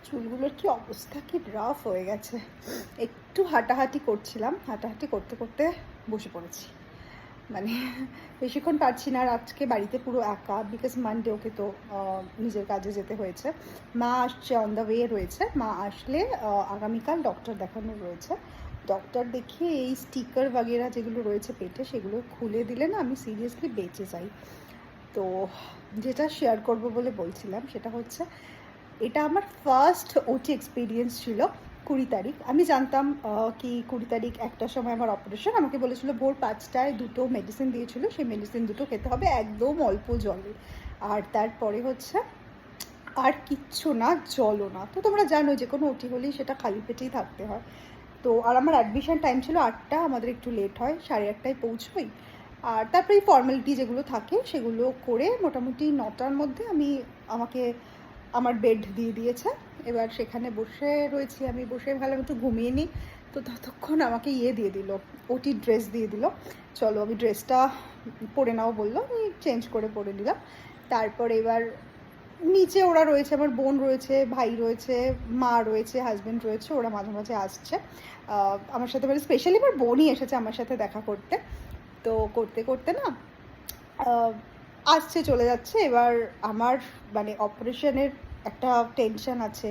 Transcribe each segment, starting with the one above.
চুলগুলোর কি অবস্থা, কি রাফ হয়ে গেছে। একটু হাঁটাহাঁটি করছিলাম, হাঁটাহাঁটি করতে করতে বসে পড়েছি। মানে বেশিক্ষণ পারছি না। আর আজকে বাড়িতে পুরো একা, বিকজ মানডে ওকে তো নিজের কাজে যেতে হয়েছে। মা আসছে, অন দ্য ওয়ে রয়েছে। মা আসলে আগামীকাল ডক্টর দেখানোর রয়েছে। ডক্টর দেখিয়ে এই স্টিকার বাগেরা যেগুলো রয়েছে পেটে, সেগুলো খুলে দিলে না আমি সিরিয়াসলি বেঁচে যাই। তো যেটা শেয়ার করব বলে বলছিলাম সেটা হচ্ছে, এটা আমার ফার্স্ট ওটি এক্সপিরিয়েন্স ছিল। 20 তারিখ আমি জানতাম কি 20 তারিখ একটার সময় আমার অপারেশন। আমাকে বলেছিল ভোর 5টায় দুটো মেডিসিন দিয়েছিল, সেই মেডিসিন দুটো খেতে হবে একদম অল্প জলে। আর তারপরে হচ্ছে আর কিচ্ছু না, জলও না। তো তোমরা জানো যে কোনো ওটি হলেই সেটা খালি পেটেই থাকতে হয়। তো আর আমার অ্যাডমিশন টাইম ছিল 8টা, আমাদের একটু লেট হয়, 8:30টায় পৌঁছোই। আর তারপরে এই ফর্মালিটি যেগুলো থাকে সেগুলো করে মোটামুটি 9টার মধ্যে আমাকে আমার বেড দিয়ে দিয়েছে। এবার সেখানে বসে রয়েছি, আমি বসে ভাবলাম একটু ঘুমিয়ে নিই। তো ততক্ষণ আমাকে দিয়ে দিল, ওটি ড্রেস দিয়ে দিল। চলো আমি ড্রেসটা পরে নাও বললো, আমি চেঞ্জ করে পরে নিলাম। তারপর এবার নিচে ওরা রয়েছে, আমার বোন রয়েছে, ভাই রয়েছে, মা রয়েছে, হাজব্যান্ড রয়েছে। ওরা মাঝে মাঝে আসছে আমার সাথে, মানে স্পেশালি আমার বোনই এসেছে আমার সাথে দেখা করতে। তো করতে করতে না আসছে চলে যাচ্ছে। এবার আমার মানে অপারেশনের একটা টেনশন আছে,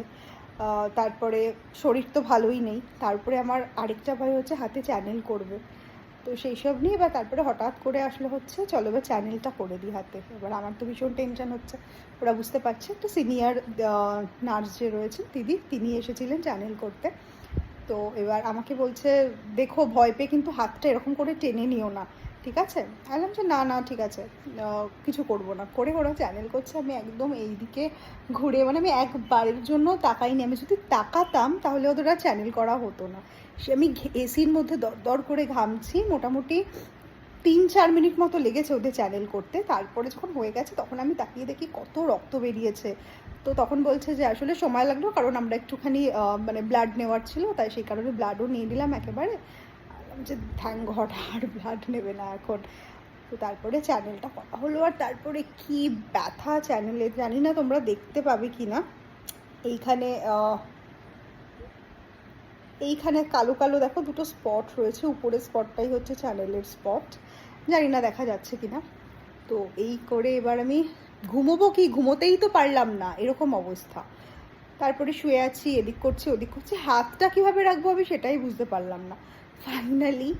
তারপরে শরীর তো ভালোই নেই, তারপরে আমার আরেকটা ভাই হচ্ছে হাতে চ্যানেল করবে। তো সেই সব নিয়ে এবার তারপরে হঠাৎ করে আসলে হচ্ছে চলো এবার চ্যানেলটা করে দিই হাতে। এবার আমার তো ভীষণ টেনশন হচ্ছে। ওরা বুঝতে পারছে, একটা সিনিয়র নার্স যে রয়েছে দিদি, তিনি এসেছিলেন চ্যানেল করতে। তো এবার আমাকে বলছে দেখো ভয় পেয়ে কিন্তু হাতটা এরকম করে টেনে নিও না, ঠিক আছে? বললাম যে না না ঠিক আছে, কিছু করবো না। করে ওরা চ্যানেল করছে, আমি একদম এই দিকে ঘুরে, মানে আমি একবারের জন্য তাকাইনি। আমি যদি তাকাতাম তাহলে ওদের আর চ্যানেল করা হতো না। সে আমি এসির মধ্যে দর করে ঘামছি, মোটামুটি 3-4 মিনিট মতো লেগেছে ওদের চ্যানেল করতে। তারপরে যখন হয়ে গেছে তখন আমি তাকিয়ে দেখি কত রক্ত বেরিয়েছে। তো তখন বলছে যে আসলে সময় লাগলো, কারণ আমরা একটুখানি মানে ব্লাড নেওয়ার ছিল, তাই সেই কারণে ব্লাডও নিয়ে নিলাম একেবারে। যে থ্যাঙ্ক গড আর ব্লাড নেবে না এখন। তো তারপরে চ্যানেলটা করা হলো। আর তারপরে কি ব্যথা চ্যানেলে, জানি না তোমরা দেখতে পাবে কি না। এইখানে এইখানে কালো কালো দেখো দুটো স্পট রয়েছে, উপরের স্পটটাই হচ্ছে চ্যানেলের স্পট, জানি না দেখা যাচ্ছে কিনা। তো এই করে এবার আমি ঘুমোবো কি, ঘুমোতেই তো পারলাম না, এরকম অবস্থা। তারপরে শুয়ে আছি, এদিক করছি ওদিক করছি, হাতটা কীভাবে রাখবো আমি সেটাই বুঝতে পারলাম না। ফাইনালি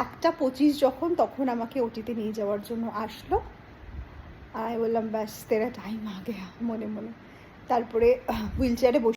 1:25 যখন, তখন আমাকে ওটিতে নিয়ে যাওয়ার জন্য আসলো। আমি বললাম ব্যাস তেরা টাইম আ গেয়া, মনে মনে। তারপরে হুইল চেয়ারে বসে